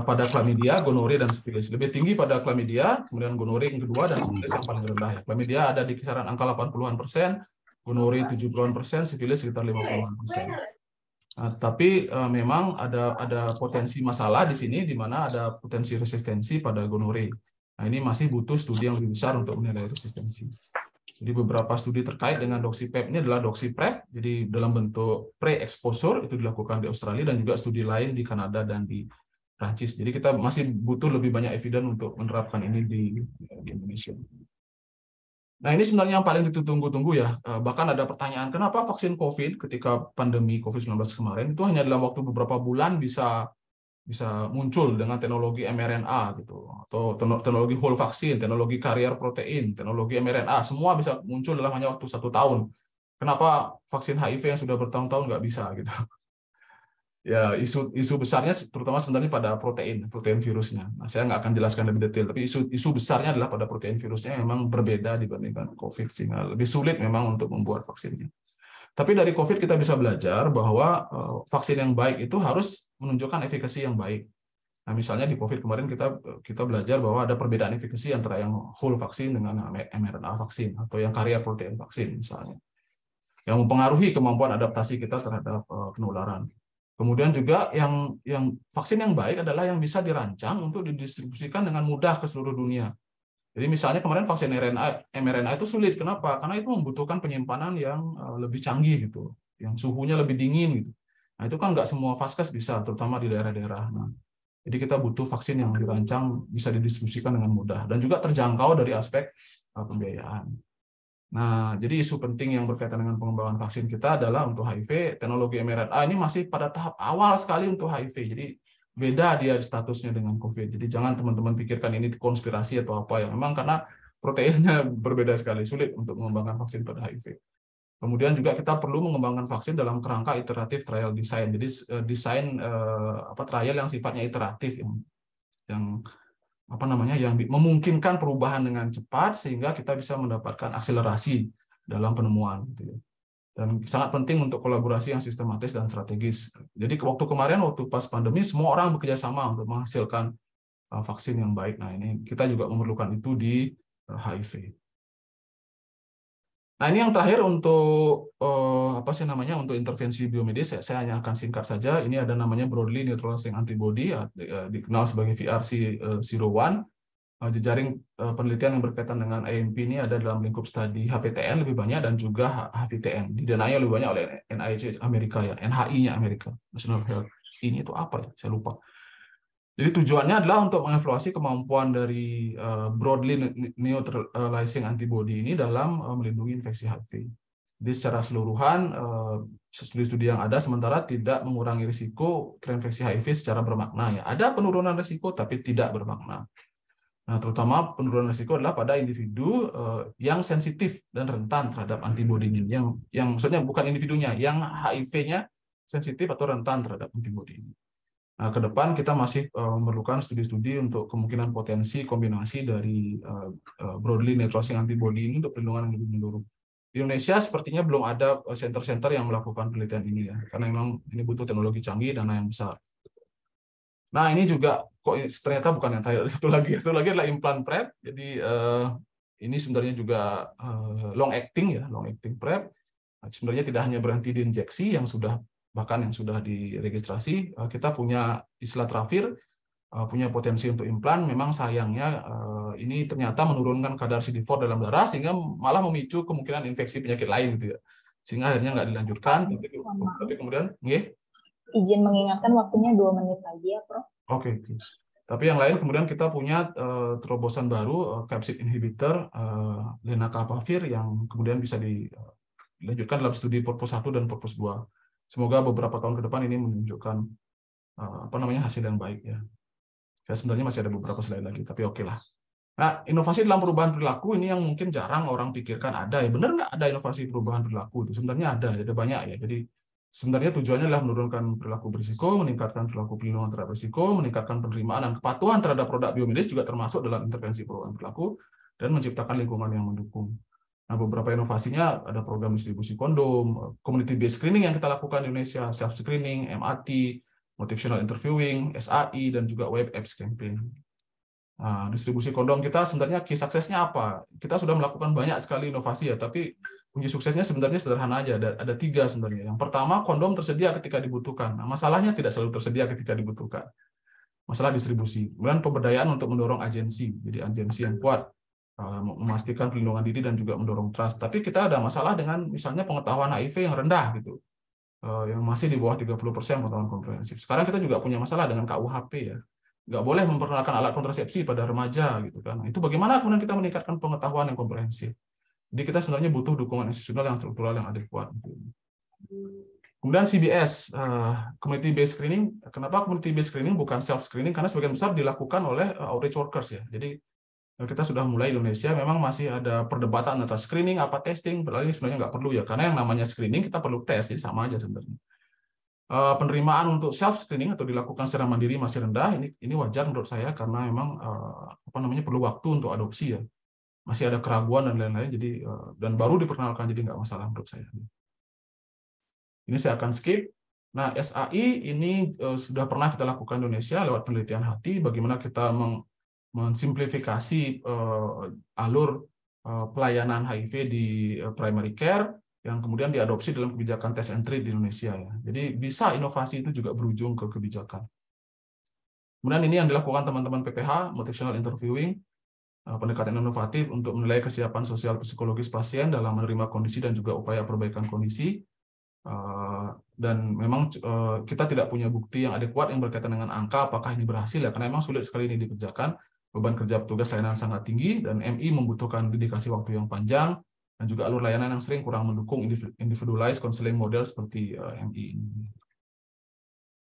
pada klamidia, gonore, dan sifilis. Lebih tinggi pada klamidia, kemudian gonore yang kedua, dan sifilis yang paling rendah ya. Klamidia ada di kisaran angka 80-an%, gonore 70-an%, sifilis sekitar 50-an%. Tapi memang ada potensi masalah di sini, di mana ada potensi resistensi pada gonore. Nah, ini masih butuh studi yang lebih besar untuk menilai resistensi. Jadi beberapa studi terkait dengan DoxyPEP ini adalah DoxyPrep, jadi dalam bentuk pre-exposure, itu dilakukan di Australia, dan juga studi lain di Kanada dan di Prancis. Jadi kita masih butuh lebih banyak evidence untuk menerapkan ini di Indonesia. Nah, ini sebenarnya yang paling ditunggu-tunggu ya. Bahkan ada pertanyaan, kenapa vaksin COVID ketika pandemi COVID-19 kemarin itu hanya dalam waktu beberapa bulan bisa muncul dengan teknologi mRNA gitu, atau teknologi whole vaksin, teknologi karier protein, teknologi mRNA, semua bisa muncul dalam hanya waktu 1 tahun. Kenapa vaksin HIV yang sudah bertahun-tahun nggak bisa gitu? Ya, isu besarnya terutama sebenarnya pada protein virusnya. Nah, saya nggak akan jelaskan lebih detail, tapi isu besarnya adalah pada protein virusnya yang memang berbeda dibandingkan COVID, sehingga lebih sulit memang untuk membuat vaksinnya. Tapi dari COVID kita bisa belajar bahwa vaksin yang baik itu harus menunjukkan efikasi yang baik. Nah, misalnya di COVID kemarin kita belajar bahwa ada perbedaan efikasi antara yang whole vaksin dengan mRNA vaksin atau yang karier protein vaksin misalnya, yang mempengaruhi kemampuan adaptasi kita terhadap penularan. Kemudian juga yang vaksin yang baik adalah yang bisa dirancang untuk didistribusikan dengan mudah ke seluruh dunia. Jadi misalnya kemarin vaksin mRNA itu sulit. Kenapa? Karena itu membutuhkan penyimpanan yang lebih canggih gitu, yang suhunya lebih dingin gitu. Nah, itu kan nggak semua vaskes bisa, terutama di daerah-daerah. Nah, jadi kita butuh vaksin yang dirancang bisa didistribusikan dengan mudah dan juga terjangkau dari aspek pembiayaan. Nah, jadi isu penting yang berkaitan dengan pengembangan vaksin kita adalah untuk HIV, teknologi mRNA ini masih pada tahap awal sekali untuk HIV. Jadi beda dia statusnya dengan COVID. Jadi jangan teman-teman pikirkan ini konspirasi atau apa ya. Memang karena proteinnya berbeda sekali, sulit untuk mengembangkan vaksin pada HIV. Kemudian juga kita perlu mengembangkan vaksin dalam kerangka iteratif trial design. Jadi desain trial yang sifatnya iteratif yang memungkinkan perubahan dengan cepat sehingga kita bisa mendapatkan akselerasi dalam penemuan gitu ya. Dan sangat penting untuk kolaborasi yang sistematis dan strategis. Jadi waktu pas pandemi, semua orang bekerja sama untuk menghasilkan vaksin yang baik. Nah, ini kita juga memerlukan itu di HIV. Nah, ini yang terakhir untuk untuk intervensi biomedis. Saya hanya akan singkat saja. Ini ada namanya broadly neutralizing antibody, dikenal sebagai VRC01. Jejaring penelitian yang berkaitan dengan AMP ini ada dalam lingkup studi HPTN lebih banyak dan juga HVTN. Didanai lebih banyak oleh NIH Amerika ya, NHI-nya Amerika, National Health. Ini itu apa ya? Saya lupa. Jadi tujuannya adalah untuk mengevaluasi kemampuan dari broadly neutralizing antibody ini dalam melindungi infeksi HIV. Jadi secara keseluruhan studi-studi yang ada sementara tidak mengurangi risiko terinfeksi HIV secara bermakna ya. Ada penurunan risiko tapi tidak bermakna. Nah, terutama penurunan risiko adalah pada individu yang sensitif dan rentan terhadap antibodi ini. Yang maksudnya bukan individunya, yang HIV-nya sensitif atau rentan terhadap antibodi ini. Nah, ke depan kita masih memerlukan studi-studi untuk kemungkinan potensi kombinasi dari broadly neutralizing antibody ini untuk perlindungan yang lebih menyeluruh. Di Indonesia sepertinya belum ada center-center yang melakukan penelitian ini ya, karena memang ini butuh teknologi canggih dan dana yang besar. Nah, ini juga kok ternyata bukan yang terakhir, satu lagi adalah implant prep. Jadi ini sebenarnya juga long acting prep. Sebenarnya tidak hanya berhenti di injeksi yang sudah diregistrasi, kita punya istilah trafir, punya potensi untuk implan. Memang sayangnya ini ternyata menurunkan kadar CD4 dalam darah sehingga malah memicu kemungkinan infeksi penyakit lain gitu ya. Sehingga akhirnya nggak dilanjutkan. Tapi kemudian, izin mengingatkan waktunya 2 menit lagi ya, Prof. Oke. Tapi yang lain kemudian kita punya terobosan baru, capsid inhibitor, lenacapavir, yang kemudian bisa dilanjutkan dalam studi purpose 1 dan purpose 2. Semoga beberapa tahun ke depan ini menunjukkan hasil yang baik ya. Saya sebenarnya masih ada beberapa slide lagi, tapi oke lah. Nah, inovasi dalam perubahan perilaku ini yang mungkin jarang orang pikirkan ada ya. Benar nggak ada inovasi perubahan perilaku itu? Sebenarnya ada banyak ya. Jadi sebenarnya tujuannya adalah menurunkan perilaku berisiko, meningkatkan perilaku perlindungan terhadap risiko, meningkatkan penerimaan dan kepatuhan terhadap produk biomedis juga termasuk dalam intervensi perubahan perilaku, dan menciptakan lingkungan yang mendukung. Nah, beberapa inovasinya ada program distribusi kondom, community-based screening yang kita lakukan di Indonesia, self-screening, MAT, motivational interviewing, SAI, dan juga web apps campaign. Nah, distribusi kondom kita sebenarnya key suksesnya apa? Kita sudah melakukan banyak sekali inovasi ya, tapi kunci suksesnya sebenarnya sederhana aja. Ada 3 sebenarnya. Yang pertama, kondom tersedia ketika dibutuhkan. Nah, masalahnya tidak selalu tersedia ketika dibutuhkan. Masalah distribusi. Kemudian pemberdayaan untuk mendorong agensi. Jadi agensi yang kuat, memastikan perlindungan diri dan juga mendorong trust. Tapi kita ada masalah dengan misalnya pengetahuan HIV yang rendah gitu. Yang masih di bawah 30% pengetahuan komprehensif. Sekarang kita juga punya masalah dengan KUHP ya. Nggak boleh memperkenalkan alat kontrasepsi pada remaja gitu kan. Itu bagaimana kemudian kita meningkatkan pengetahuan yang komprehensif. Jadi kita sebenarnya butuh dukungan institusional yang struktural yang adekuat. Kemudian CBS, community based screening. Kenapa community based screening bukan self screening? Karena sebagian besar dilakukan oleh outreach workers ya. Jadi kita sudah mulai di Indonesia, memang masih ada perdebatan antara screening apa testing. Berarti sebenarnya nggak perlu ya, karena yang namanya screening kita perlu tes, jadi sama aja sebenarnya. Penerimaan untuk self screening atau dilakukan secara mandiri masih rendah. Ini wajar menurut saya karena memang perlu waktu untuk adopsi ya. Masih ada keraguan dan lain-lain, jadi dan baru diperkenalkan, jadi nggak masalah menurut saya. Ini saya akan skip. Nah, SAI ini sudah pernah kita lakukan di Indonesia lewat penelitian hati, bagaimana kita mensimplifikasi alur pelayanan HIV di primary care yang kemudian diadopsi dalam kebijakan test and treat di Indonesia ya. Jadi bisa inovasi itu juga berujung ke kebijakan. Kemudian ini yang dilakukan teman-teman PPH, motivational interviewing, pendekatan inovatif untuk menilai kesiapan sosial psikologis pasien dalam menerima kondisi dan juga upaya perbaikan kondisi. Dan memang kita tidak punya bukti yang adekuat yang berkaitan dengan angka apakah ini berhasil ya, karena memang sulit sekali ini dikerjakan. Beban kerja petugas layanan sangat tinggi dan MI membutuhkan dedikasi waktu yang panjang dan juga alur layanan yang sering kurang mendukung individualized counseling model seperti MI ini.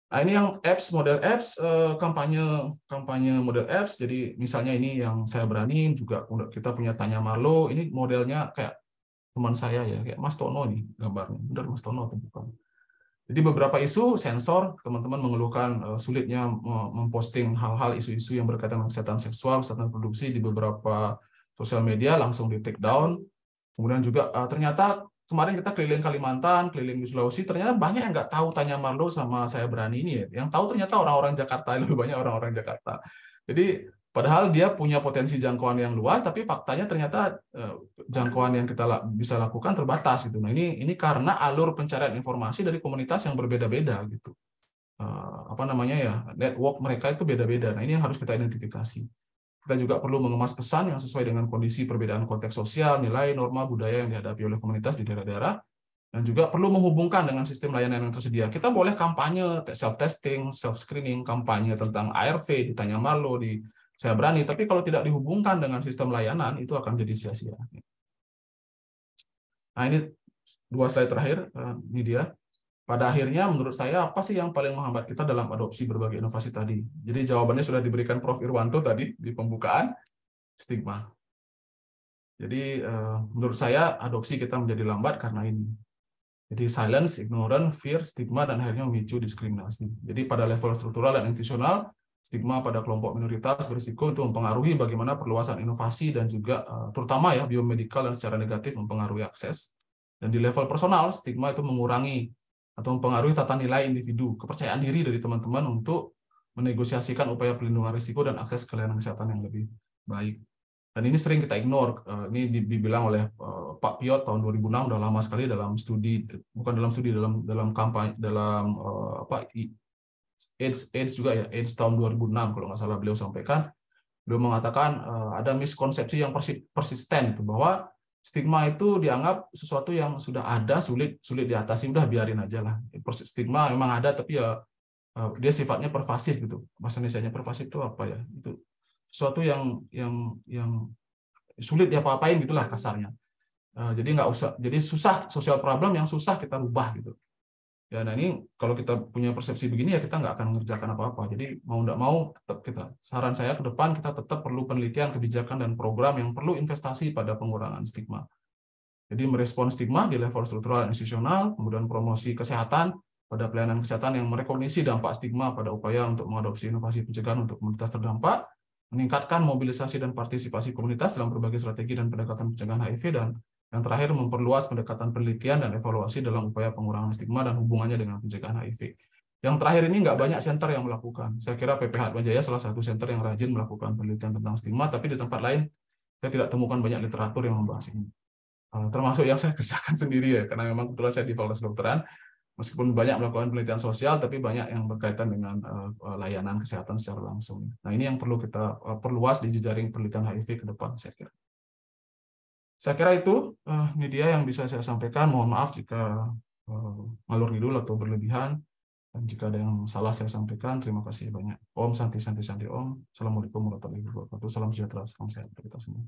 Nah, ini yang model apps, kampanye model apps. Jadi misalnya ini yang saya berani juga kita punya Tanya Marlo. Ini modelnya kayak teman saya ya, kayak Mas Tono nih gambarnya. Benar Mas Tono atau bukan? Jadi beberapa isu sensor, teman-teman mengeluhkan sulitnya memposting hal-hal isu-isu yang berkaitan dengan kesehatan seksual, kesehatan reproduksi di beberapa sosial media, langsung di take down. Kemudian juga ternyata kemarin kita keliling Kalimantan, keliling di Sulawesi, ternyata banyak yang nggak tahu Tanya Marlo sama Saya Berani ini ya. Yang tahu ternyata orang-orang Jakarta, lebih banyak orang-orang Jakarta. Jadi padahal dia punya potensi jangkauan yang luas, tapi faktanya ternyata jangkauan yang kita bisa lakukan terbatas gitu. Nah, ini karena alur pencarian informasi dari komunitas yang berbeda-beda gitu. Network mereka itu beda-beda. Nah, ini yang harus kita identifikasi. Kita juga perlu mengemas pesan yang sesuai dengan kondisi perbedaan konteks sosial, nilai, norma, budaya yang dihadapi oleh komunitas di daerah-daerah, dan juga perlu menghubungkan dengan sistem layanan yang tersedia. Kita boleh kampanye self-testing, self-screening, kampanye tentang ARV, di Tanya Marlo, di Saya Berani, tapi kalau tidak dihubungkan dengan sistem layanan, itu akan jadi sia-sia. Nah, ini 2 slide terakhir, ini dia. Pada akhirnya, menurut saya, apa sih yang paling menghambat kita dalam adopsi berbagai inovasi tadi? Jadi jawabannya sudah diberikan Prof. Irwanto tadi di pembukaan, stigma. Jadi menurut saya, adopsi kita menjadi lambat karena ini. Jadi silence, ignorance, fear, stigma, dan akhirnya memicu diskriminasi. Jadi pada level struktural dan institusional, stigma pada kelompok minoritas berisiko untuk mempengaruhi bagaimana perluasan inovasi dan juga terutama ya biomedikal dan secara negatif mempengaruhi akses. Dan di level personal, stigma itu mengurangi atau mempengaruhi tata nilai individu, kepercayaan diri dari teman-teman untuk menegosiasikan upaya pelindungan risiko dan akses ke layanan kesehatan yang lebih baik. Dan ini sering kita ignore. Ini dibilang oleh Pak Piot tahun 2006, udah lama sekali dalam studi, bukan dalam studi, dalam kampanye, dalam AIDS juga ya, AIDS tahun 2006 kalau nggak salah beliau sampaikan. Beliau mengatakan ada miskonsepsi yang persisten, bahwa stigma itu dianggap sesuatu yang sudah ada, sulit diatasi, udah biarin aja lah. Stigma memang ada, tapi ya dia sifatnya pervasif gitu. Bahasa Indonesianya pervasif itu apa ya? Itu sesuatu yang sulit diapa-apain gitulah kasarnya. Jadi nggak usah, jadi susah, social problem yang susah kita rubah gitu. Ya, nah ini kalau kita punya persepsi begini ya kita nggak akan mengerjakan apa-apa. Jadi mau nggak mau tetap saran saya ke depan kita tetap perlu penelitian, kebijakan dan program yang perlu investasi pada pengurangan stigma. Jadi merespon stigma di level struktural dan institusional, kemudian promosi kesehatan pada pelayanan kesehatan yang merekognisi dampak stigma pada upaya untuk mengadopsi inovasi pencegahan untuk komunitas terdampak, meningkatkan mobilisasi dan partisipasi komunitas dalam berbagai strategi dan pendekatan pencegahan HIV, dan yang terakhir memperluas pendekatan penelitian dan evaluasi dalam upaya pengurangan stigma dan hubungannya dengan pencegahan HIV. Yang terakhir ini nggak banyak center yang melakukan. Saya kira PPH Atmajaya salah satu center yang rajin melakukan penelitian tentang stigma, tapi di tempat lain saya tidak temukan banyak literatur yang membahas ini. Termasuk yang saya kerjakan sendiri ya, karena memang kebetulan saya di Fakultas Kedokteran, meskipun banyak melakukan penelitian sosial, tapi banyak yang berkaitan dengan layanan kesehatan secara langsung. Nah ini yang perlu kita perluas di jejaring penelitian HIV ke depan, saya kira. Saya kira itu media yang bisa saya sampaikan. Mohon maaf jika ngalur ngidul atau berlebihan, dan jika ada yang salah saya sampaikan, terima kasih banyak. Om Santi Santi Santi Om. Assalamualaikum warahmatullahi wabarakatuh. Salam sejahtera, salam sehat untuk kita semua.